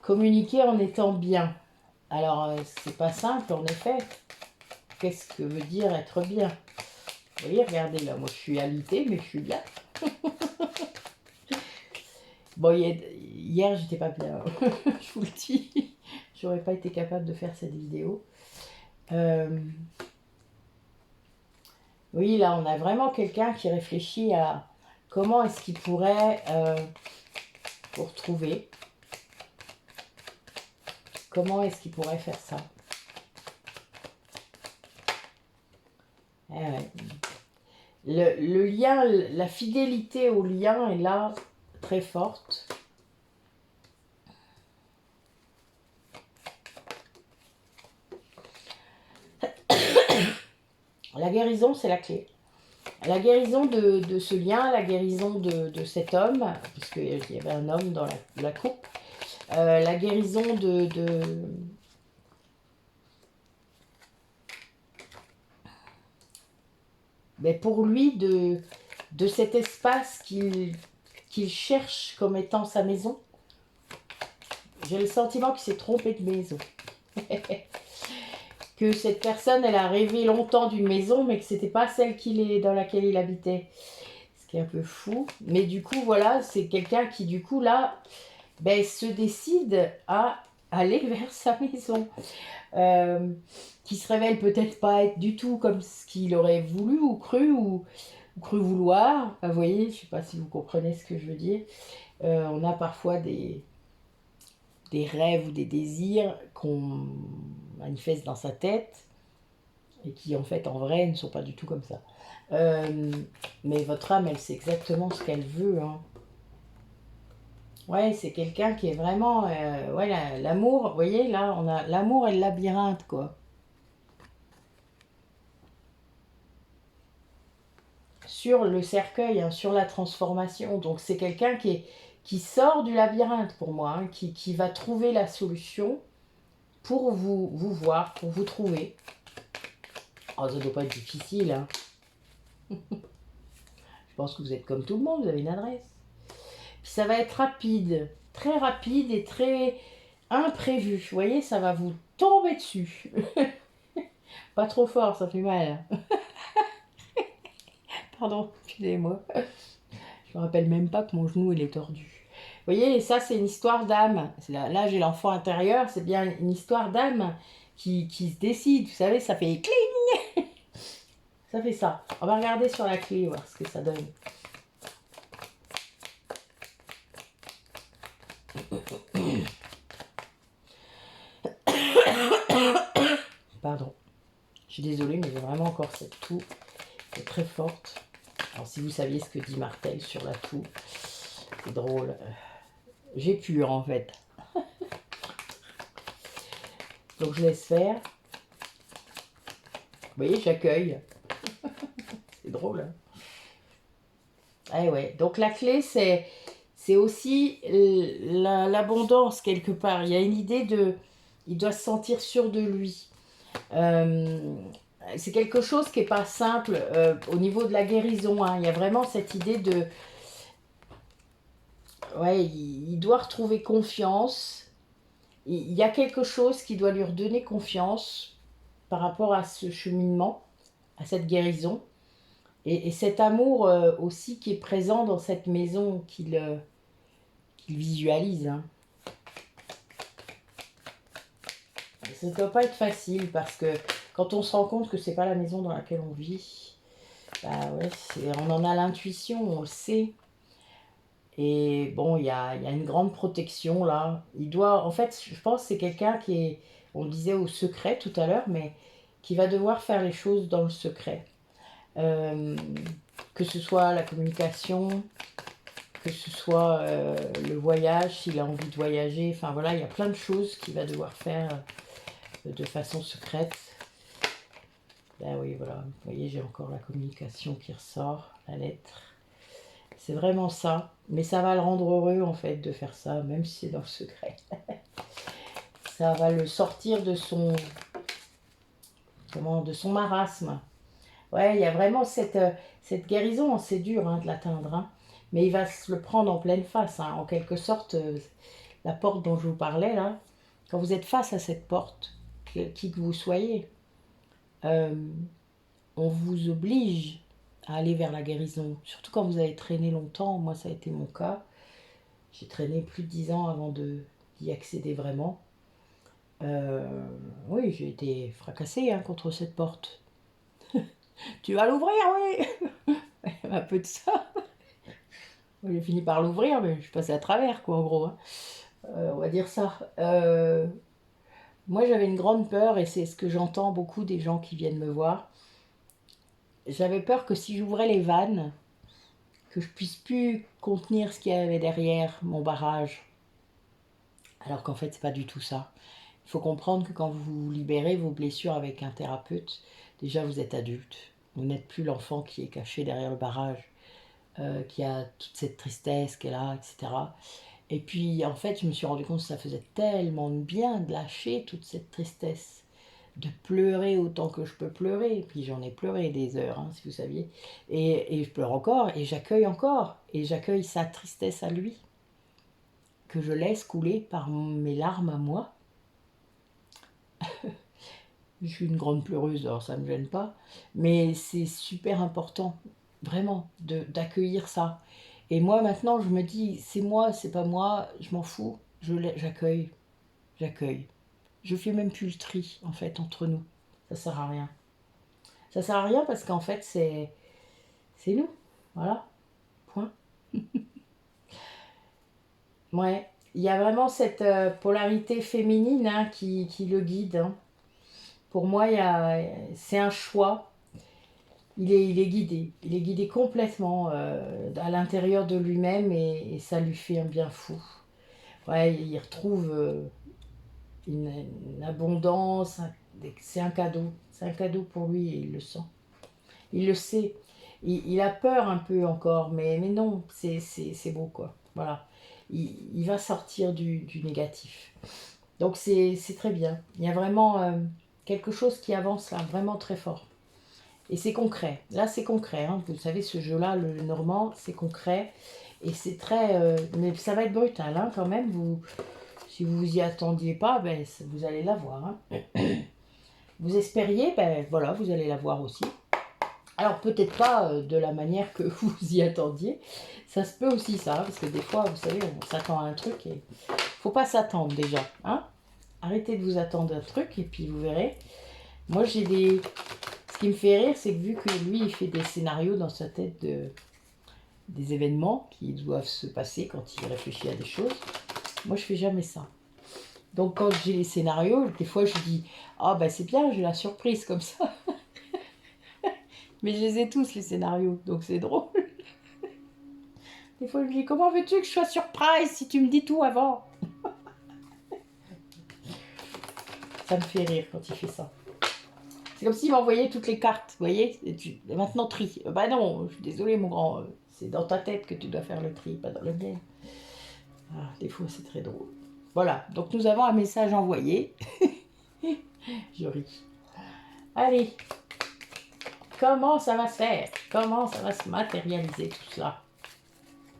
communiquer en étant bien. Alors, c'est pas simple, en effet. Qu'est-ce que veut dire être bien? Vous voyez, regardez là, moi je suis alitée, mais je suis bien. Bon, hier, j'étais pas bien, je vous le dis. J'aurais pas été capable de faire cette vidéo. Oui, là, on a vraiment quelqu'un qui réfléchit à comment est-ce qu'il pourrait vous retrouver. Comment est-ce qu'il pourrait faire ça? Ouais. Le lien, la fidélité au lien est là, très forte. La guérison, c'est la clé. La guérison de ce lien, la guérison de cet homme, puisqu'il y avait un homme dans la coupe, la guérison mais pour lui, de cet espace qu'il cherche comme étant sa maison. J'ai le sentiment qu'il s'est trompé de maison. Que cette personne, elle a rêvé longtemps d'une maison, mais que c'était pas celle dans laquelle il habitait. Ce qui est un peu fou. Mais du coup, voilà, c'est quelqu'un qui, du coup, là, ben, se décide à aller vers sa maison. Qui se révèle peut-être pas être du tout comme ce qu'il aurait voulu ou cru vouloir. Vous voyez, je sais pas si vous comprenez ce que je veux dire. On a parfois des rêves ou des désirs qu'on manifeste dans sa tête et qui en fait en vrai ne sont pas du tout comme ça. Mais votre âme, elle sait exactement ce qu'elle veut. Hein. Ouais, c'est quelqu'un qui est vraiment... ouais, l'amour, vous voyez, là, on a l'amour et le labyrinthe, quoi. Sur le cercueil, hein, sur la transformation. Donc c'est quelqu'un qui sort du labyrinthe pour moi, hein, qui va trouver la solution pour vous voir, pour vous trouver. Oh, ça ne doit pas être difficile. Hein. Je pense que vous êtes comme tout le monde, vous avez une adresse. Puis ça va être rapide, très rapide et très imprévu. Vous voyez, ça va vous tomber dessus. Pas trop fort, ça fait mal. Pardon, excusez-moi. Je me rappelle même pas que mon genou il est tordu. Vous voyez, ça c'est une histoire d'âme. Là j'ai l'enfant intérieur, c'est bien une histoire d'âme qui se décide. Vous savez, ça fait cling. Ça fait ça. On va regarder sur la clé, voir ce que ça donne. Pardon. Je suis désolée, mais j'ai vraiment encore cette toux qui est très forte. Alors si vous saviez ce que dit Martel sur la toux, c'est drôle. J'ai pur en fait. Donc je laisse faire. Vous voyez, j'accueille. C'est drôle. Hein. Ah ouais. Donc la clé, c'est aussi l'abondance quelque part. Il y a une idée de... Il doit se sentir sûr de lui. C'est quelque chose qui n'est pas simple au niveau de la guérison. Hein. Il y a vraiment cette idée de... Ouais, il doit retrouver confiance. Il y a quelque chose qui doit lui redonner confiance par rapport à ce cheminement à cette guérison. Et cet amour aussi qui est présent dans cette maison qu'il visualise. Hein. Ça ne doit pas être facile parce que quand on se rend compte que c'est pas la maison dans laquelle on vit, bah ouais, on en a l'intuition, on le sait. Et bon, il y a une grande protection là. Il doit, en fait, je pense que c'est quelqu'un qui est, on le disait au secret tout à l'heure, mais qui va devoir faire les choses dans le secret. Que ce soit la communication, que ce soit le voyage, s'il a envie de voyager. Enfin voilà, il y a plein de choses qu'il va devoir faire de façon secrète. Ben oui, voilà. Vous voyez, j'ai encore la communication qui ressort, la lettre. C'est vraiment ça. Mais ça va le rendre heureux, en fait, de faire ça, même si c'est dans le secret. Ça va le sortir de son... de son marasme. Ouais, il y a vraiment cette guérison. C'est dur hein, de l'atteindre. Hein. Mais il va se le prendre en pleine face. Hein. En quelque sorte, la porte dont je vous parlais, là, quand vous êtes face à cette porte, qui que vous soyez, on vous oblige à aller vers la guérison. Surtout quand vous avez traîné longtemps. Moi, ça a été mon cas. J'ai traîné plus de 10 ans avant d'y accéder vraiment. Oui, j'ai été fracassée hein, contre cette porte. Tu vas l'ouvrir, oui. Un peu de ça. J'ai fini par l'ouvrir, mais je suis passée à travers, quoi, en gros. Hein. On va dire ça. Moi, j'avais une grande peur, et c'est ce que j'entends beaucoup des gens qui viennent me voir. J'avais peur que si j'ouvrais les vannes, que je puisse plus contenir ce qu'il y avait derrière mon barrage. Alors qu'en fait, c'est pas du tout ça. Il faut comprendre que quand vous libérez vos blessures avec un thérapeute, déjà vous êtes adulte. Vous n'êtes plus l'enfant qui est caché derrière le barrage, qui a toute cette tristesse qu'elle a, etc. Et puis en fait, je me suis rendu compte que ça faisait tellement de bien de lâcher toute cette tristesse, de pleurer autant que je peux pleurer. Et puis j'en ai pleuré des heures, hein, si vous saviez. Et je pleure encore, et j'accueille sa tristesse à lui, que je laisse couler par mes larmes à moi. Je suis une grande pleureuse, alors ça ne me gêne pas. Mais c'est super important, vraiment, d'accueillir ça. Et moi, maintenant, je me dis, c'est moi, c'est pas moi, je m'en fous. J'accueille. Je fais même plus le tri, en fait, entre nous. Ça sert à rien. Ça sert à rien parce qu'en fait, c'est nous. Voilà. Point. Ouais. Il y a vraiment cette polarité féminine hein, qui le guide. Hein. Pour moi, c'est un choix. Il est guidé. Il est guidé complètement à l'intérieur de lui-même et ça lui fait un bien fou. Ouais, il retrouve une abondance. C'est un cadeau. C'est un cadeau pour lui et il le sent. Il le sait. Il a peur un peu encore, mais non, c'est beau quoi. Voilà. Il va sortir du négatif. Donc c'est très bien. Il y a vraiment quelque chose qui avance là, vraiment très fort. Et c'est concret. Là, c'est concret. Hein. Vous savez, ce jeu-là, le normand, c'est concret. Et c'est très... mais ça va être brutal hein, quand même. Si vous vous y attendiez pas, ben, vous allez l'avoir. Hein. Vous espériez, ben voilà, vous allez l'avoir aussi. Alors peut-être pas de la manière que vous y attendiez. Ça se peut aussi ça, parce que des fois, vous savez, on s'attend à un truc et faut pas s'attendre déjà. Hein. Arrêtez de vous attendre à un truc et puis vous verrez. Moi, j'ai des... Ce qui me fait rire, c'est que vu que lui, il fait des scénarios dans sa tête des événements qui doivent se passer quand il réfléchit à des choses, moi, je fais jamais ça. Donc, quand j'ai les scénarios, des fois, je dis « Ah, ben c'est bien, j'ai la surprise comme ça. » Mais je les ai tous, les scénarios, donc c'est drôle. Des fois, je me dis « Comment veux-tu que je sois surprise si tu me dis tout avant ?» Ça me fait rire quand il fait ça. C'est comme s'il m'envoyait toutes les cartes, vous voyez. Et maintenant, tri. Bah non, je suis désolée, mon grand. C'est dans ta tête que tu dois faire le tri, pas dans le mien. Ah, des fois, c'est très drôle. Voilà, donc nous avons un message envoyé. Je ris. Allez, comment ça va se faire? Comment ça va se matérialiser tout cela?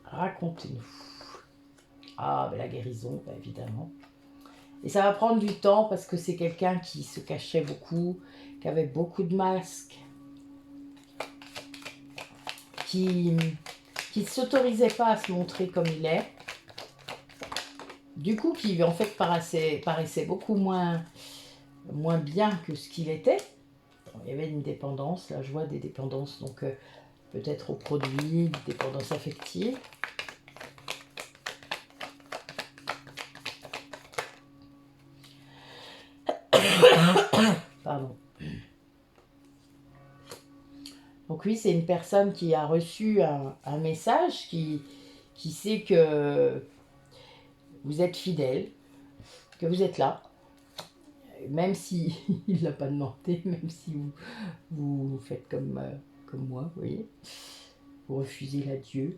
Racontez-nous. Ah, ben la guérison, ben évidemment. Et ça va prendre du temps parce que c'est quelqu'un qui se cachait beaucoup, qui avait beaucoup de masques. qui ne s'autorisait pas à se montrer comme il est. Du coup, qui en fait paraissait beaucoup moins bien que ce qu'il était. Il y avait une dépendance, là je vois des dépendances, donc peut-être aux produits, dépendance affective. Pardon. Donc oui, c'est une personne qui a reçu un message, qui sait que vous êtes fidèle, que vous êtes là, même si il ne l'a pas demandé, même si vous faites comme moi, vous voyez, vous refusez l'adieu.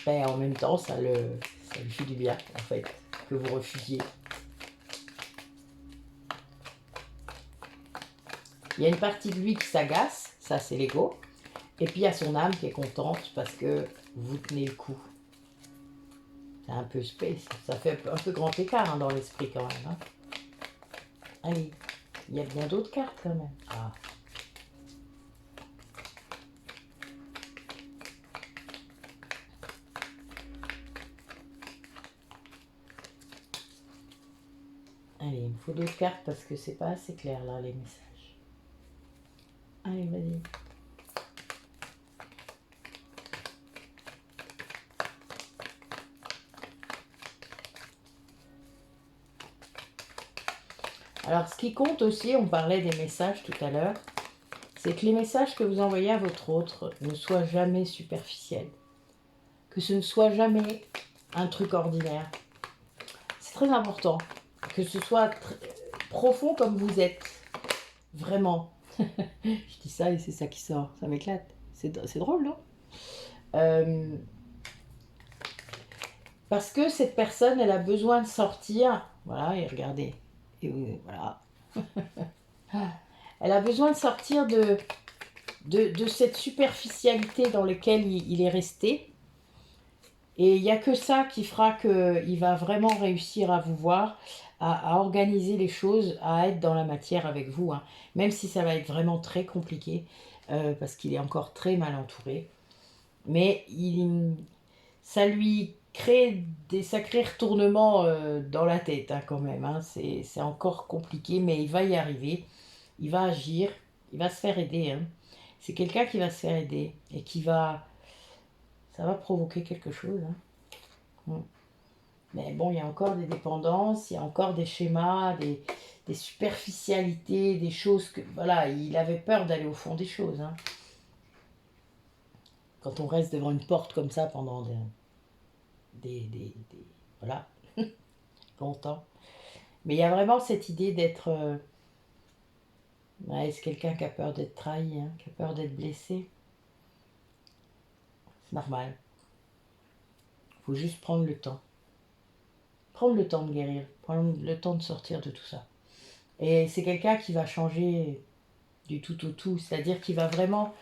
Ben, en même temps, ça lui fait du bien, en fait, que vous refusiez. Il y a une partie de lui qui s'agace, ça c'est l'ego, et puis il y a son âme qui est contente parce que vous tenez le coup. C'est un peu space, ça fait un peu grand écart hein, dans l'esprit quand même. Hein. Allez, il y a bien d'autres cartes quand même. Ah. Allez, il me faut d'autres cartes parce que c'est pas assez clair là les messages. Allez, vas-y. Alors, ce qui compte aussi, on parlait des messages tout à l'heure, c'est que les messages que vous envoyez à votre autre ne soient jamais superficiels. Que ce ne soit jamais un truc ordinaire. C'est très important. Que ce soit profond comme vous êtes. Vraiment. Je dis ça et c'est ça qui sort. Ça m'éclate. C'est drôle, non Parce que cette personne, elle a besoin de sortir. Voilà, et regardez. Et voilà. Elle a besoin de sortir de cette superficialité dans laquelle il est resté. Et il n'y a que ça qui fera qu'il va vraiment réussir à vous voir, à organiser les choses, à être dans la matière avec vous. Hein. Même si ça va être vraiment très compliqué, parce qu'il est encore très mal entouré. Mais ça lui crée des sacrés retournements dans la tête hein, quand même. Hein. C'est encore compliqué, mais il va y arriver. Il va agir, il va se faire aider. Hein. C'est quelqu'un qui va se faire aider et ça va provoquer quelque chose. Hein. Mais bon, il y a encore des dépendances, il y a encore des schémas, des superficialités, des choses que... Voilà, il avait peur d'aller au fond des choses. Hein. Quand on reste devant une porte comme ça pendant voilà, longtemps. Mais il y a vraiment cette idée d'être... ouais, c'est quelqu'un qui a peur d'être trahi, hein, qui a peur d'être blessé. C'est normal. Il faut juste prendre le temps. Prendre le temps de guérir, prendre le temps de sortir de tout ça. Et c'est quelqu'un qui va changer du tout au tout, c'est-à-dire qu'il va vraiment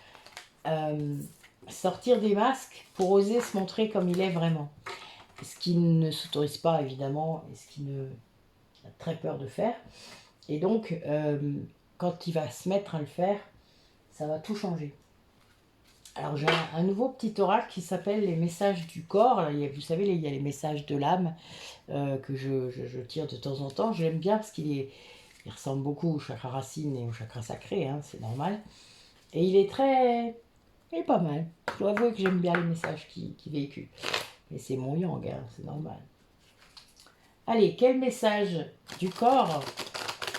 sortir des masques pour oser se montrer comme il est vraiment. Ce qu'il ne s'autorise pas évidemment, et ce qu'il a très peur de faire. Et donc, quand il va se mettre à le faire, ça va tout changer. Alors j'ai un nouveau petit oracle qui s'appelle les messages du corps. Alors, vous savez, il y a les messages de l'âme que je tire de temps en temps. Je l'aime bien parce il ressemble beaucoup au chakra racine et au chakra sacré, hein, c'est normal. Et il est pas mal. Je dois avouer que j'aime bien les messages qu'il véhicule. Mais c'est mon yang, hein, c'est normal. Allez, quel message du corps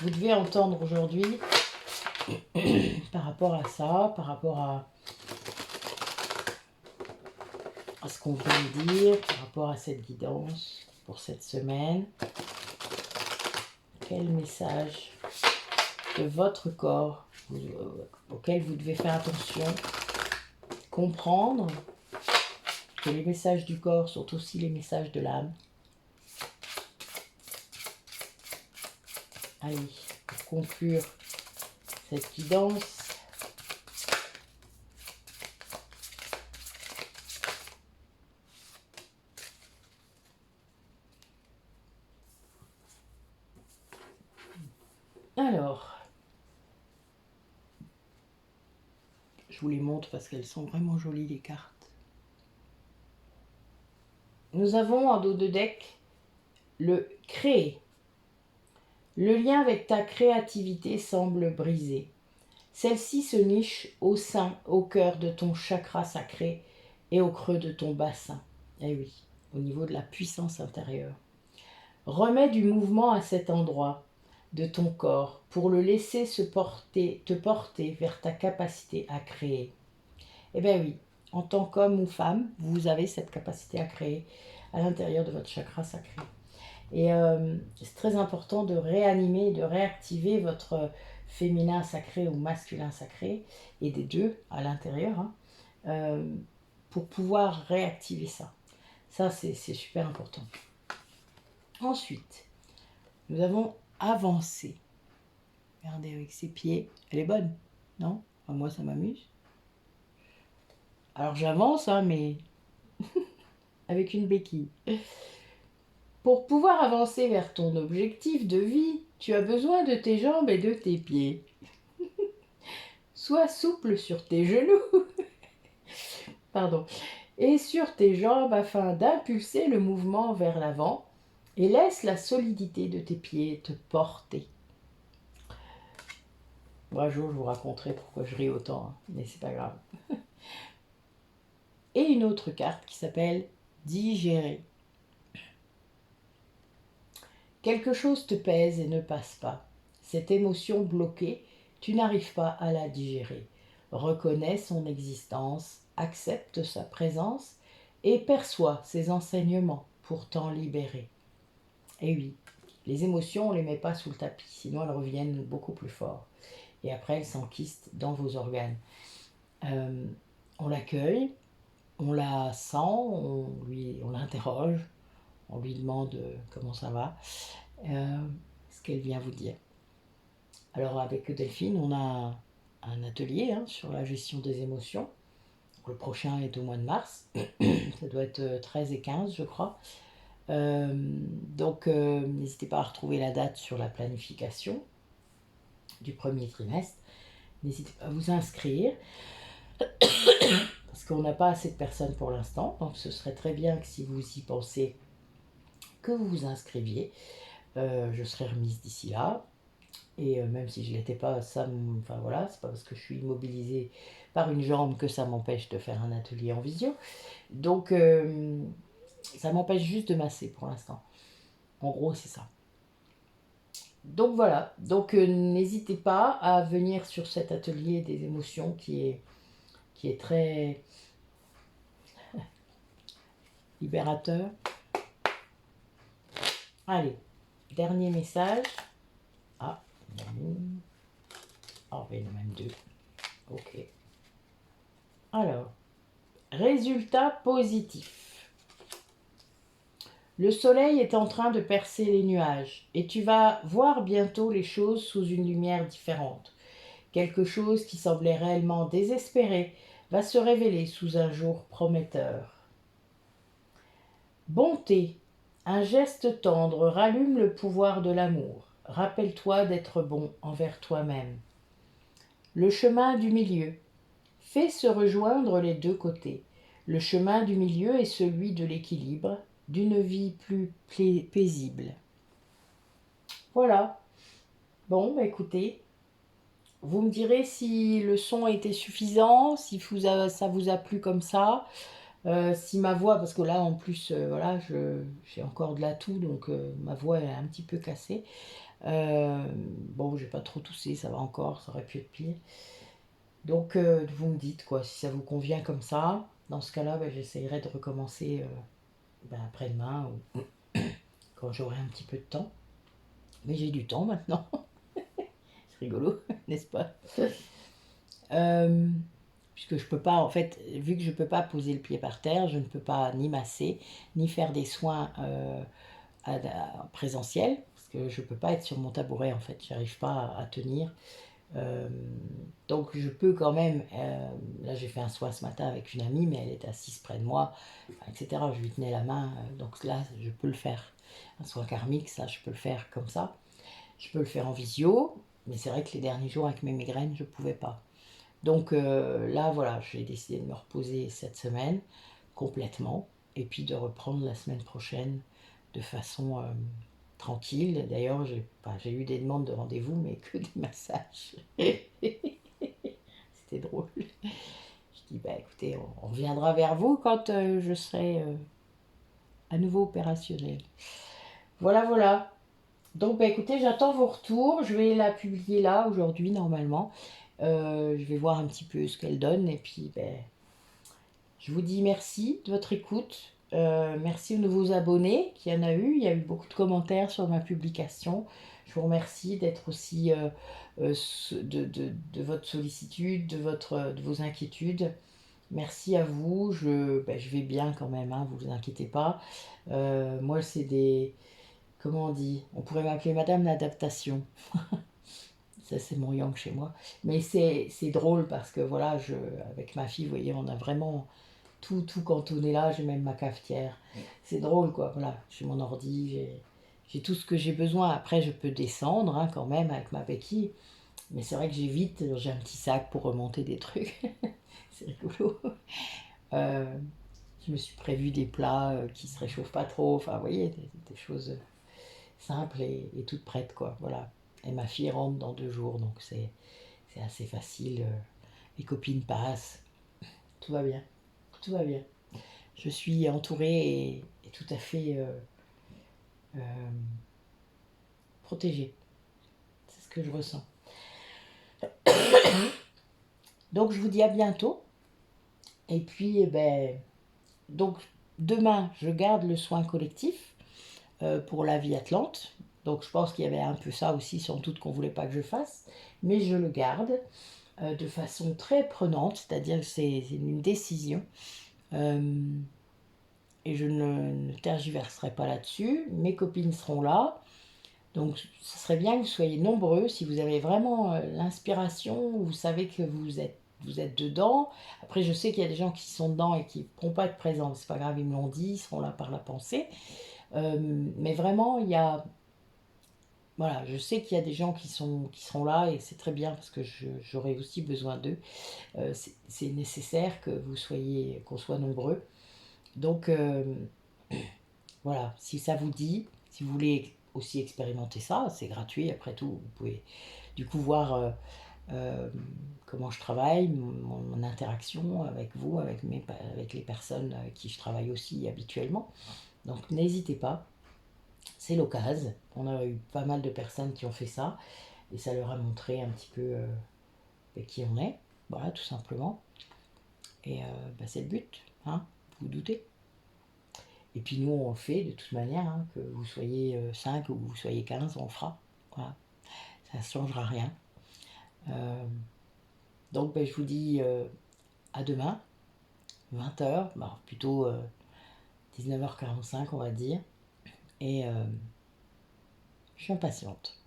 vous devez entendre aujourd'hui par rapport à ça, par rapport à ce qu'on vient de dire, par rapport à cette guidance pour cette semaine. Quel message de votre corps auquel vous devez faire attention, comprendre que les messages du corps sont aussi les messages de l'âme. Allez, pour conclure cette guidance, alors, je vous les montre parce qu'elles sont vraiment jolies les cartes. Nous avons en dos de deck le créer. Le lien avec ta créativité semble brisé. Celle-ci se niche au cœur de ton chakra sacré et au creux de ton bassin. Eh oui, au niveau de la puissance intérieure. Remets du mouvement à cet endroit de ton corps pour le laisser te porter vers ta capacité à créer. Eh bien oui, en tant qu'homme ou femme, vous avez cette capacité à créer à l'intérieur de votre chakra sacré. Et c'est très important de réanimer, de réactiver votre féminin sacré ou masculin sacré, et des deux à l'intérieur, pour pouvoir réactiver ça. Ça, c'est super important. Ensuite, nous avons avancé. Regardez avec ses pieds. Elle est bonne, non? Enfin, moi, ça m'amuse. Alors, j'avance, hein, mais avec une béquille. Pour pouvoir avancer vers ton objectif de vie, tu as besoin de tes jambes et de tes pieds. Sois souple sur tes genoux. Pardon. Et sur tes jambes afin d'impulser le mouvement vers l'avant et laisse la solidité de tes pieds te porter. Bon, un jour, je vous raconterai pourquoi je ris autant, hein, mais c'est pas grave. Et une autre carte qui s'appelle digérer. Quelque chose te pèse et ne passe pas. Cette émotion bloquée, tu n'arrives pas à la digérer. Reconnais son existence, accepte sa présence et perçois ses enseignements pour t'en libérer. Et oui, les émotions, on ne les met pas sous le tapis, sinon elles reviennent beaucoup plus fort. Et après, elles s'enquistent dans vos organes. On l'accueille, on la sent, on l'interroge, on lui demande comment ça va, ce qu'elle vient vous dire. Alors avec Delphine, on a un atelier sur la gestion des émotions. Le prochain est au mois de mars, ça doit être 13 et 15 je crois. Donc n'hésitez pas à retrouver la date sur la planification du premier trimestre. N'hésitez pas à vous inscrire parce qu'on n'a pas assez de personnes pour l'instant, donc ce serait très bien que si vous y pensez, que vous vous inscriviez. Je serai remise d'ici là. Et même si je ne l'étais pas, enfin voilà, c'est pas parce que je suis immobilisée par une jambe que ça m'empêche de faire un atelier en visio. Donc ça m'empêche juste de masser pour l'instant. En gros, c'est ça. Donc voilà, donc n'hésitez pas à venir sur cet atelier des émotions qui est très libérateur. Allez, dernier message. Ah, il y en a une. Oh, il y en a même deux. Ok. Alors, résultat positif. Le soleil est en train de percer les nuages et tu vas voir bientôt les choses sous une lumière différente. Quelque chose qui semblait réellement désespéré va se révéler sous un jour prometteur. Bonté. Un geste tendre rallume le pouvoir de l'amour. Rappelle-toi d'être bon envers toi-même. Le chemin du milieu. Fais se rejoindre les deux côtés. Le chemin du milieu est celui de l'équilibre, d'une vie plus paisible. Voilà. Bon, bah écoutez, vous me direz si le son était suffisant, si ça vous a plu comme ça. Si ma voix, parce que là en plus, voilà, j'ai encore de l'atout, donc ma voix est un petit peu cassée. Bon, j'ai pas trop toussé, ça va encore, ça aurait pu être pire. Donc vous me dites quoi, si ça vous convient comme ça. Dans ce cas-là, j'essayerai de recommencer après-demain ou quand j'aurai un petit peu de temps. Mais j'ai du temps maintenant. C'est rigolo, n'est-ce pas? Puisque je peux pas, en fait, vu que je peux pas poser le pied par terre, je ne peux pas ni masser, ni faire des soins présentiels, parce que je peux pas être sur mon tabouret, en fait, j'arrive pas à tenir. Donc je peux quand même, là j'ai fait un soin ce matin avec une amie, mais elle est assise près de moi, etc. Je lui tenais la main, donc là je peux le faire. Un soin karmique, ça je peux le faire comme ça. Je peux le faire en visio, mais c'est vrai que les derniers jours avec mes migraines, je pouvais pas. Donc là, voilà, j'ai décidé de me reposer cette semaine complètement et puis de reprendre la semaine prochaine de façon tranquille. D'ailleurs, j'ai eu des demandes de rendez-vous, mais que des massages. C'était drôle. Je dis, bah écoutez, on reviendra vers vous quand je serai à nouveau opérationnel. Voilà, voilà. Donc, bah écoutez, j'attends vos retours. Je vais la publier là, aujourd'hui, normalement. Je vais voir un petit peu ce qu'elle donne. Et puis, ben, je vous dis merci de votre écoute. Merci aux nouveaux abonnés qu'il y en a eu. Il y a eu beaucoup de commentaires sur ma publication. Je vous remercie d'être aussi de votre sollicitude, de vos inquiétudes. Merci à vous. Je vais bien quand même, hein, vous inquiétez pas. Moi, c'est des... Comment on dit? On pourrait m'appeler Madame l'adaptation. Ça, c'est mon yang chez moi. Mais c'est drôle parce que voilà, avec ma fille, vous voyez, on a vraiment tout cantonné là. J'ai même ma cafetière. C'est drôle, quoi. Voilà, j'ai mon ordi, j'ai tout ce que j'ai besoin. Après, je peux descendre hein, quand même avec ma béquille. Mais c'est vrai que j'évite. J'ai un petit sac pour remonter des trucs. C'est rigolo. Euh, je me suis prévu des plats qui se réchauffent pas trop. Enfin, vous voyez, des choses simples et toutes prêtes, quoi. Voilà. Et ma fille rentre dans 2 jours, donc c'est assez facile. Les copines passent. Tout va bien. Tout va bien. Je suis entourée et tout à fait euh, protégée. C'est ce que je ressens. Donc je vous dis à bientôt. Et puis, donc demain, je garde le soin collectif pour la vie Atlante. Donc je pense qu'il y avait un peu ça aussi, sans doute qu'on ne voulait pas que je fasse. Mais je le garde de façon très prenante, c'est-à-dire que c'est une décision. Euh, et je ne tergiverserai pas là-dessus. Mes copines seront là. Donc ce serait bien que vous soyez nombreux. Si vous avez vraiment l'inspiration, vous savez que vous êtes dedans. Après, je sais qu'il y a des gens qui sont dedans et qui ne pourront pas être présents. C'est pas grave, ils me l'ont dit, ils seront là par la pensée. Mais vraiment, il y a... Voilà, je sais qu'il y a des gens qui seront là et c'est très bien parce que j'aurai aussi besoin d'eux. C'est nécessaire que vous soyez, qu'on soit nombreux. Donc voilà, si ça vous dit, si vous voulez aussi expérimenter ça, c'est gratuit après tout. Vous pouvez du coup voir euh, comment je travaille, mon interaction avec vous, avec les personnes avec qui je travaille aussi habituellement. Donc n'hésitez pas, c'est l'occasion. On a eu pas mal de personnes qui ont fait ça et ça leur a montré un petit peu qui on est. Voilà, tout simplement. Et c'est le but, hein, vous vous doutez. Et puis nous, on le fait de toute manière, hein, que vous soyez 5 ou que vous soyez 15, on le fera. Voilà, ça ne changera rien. Euh, donc je vous dis à demain, 20h, plutôt 19h45 on va dire. Et je suis impatiente.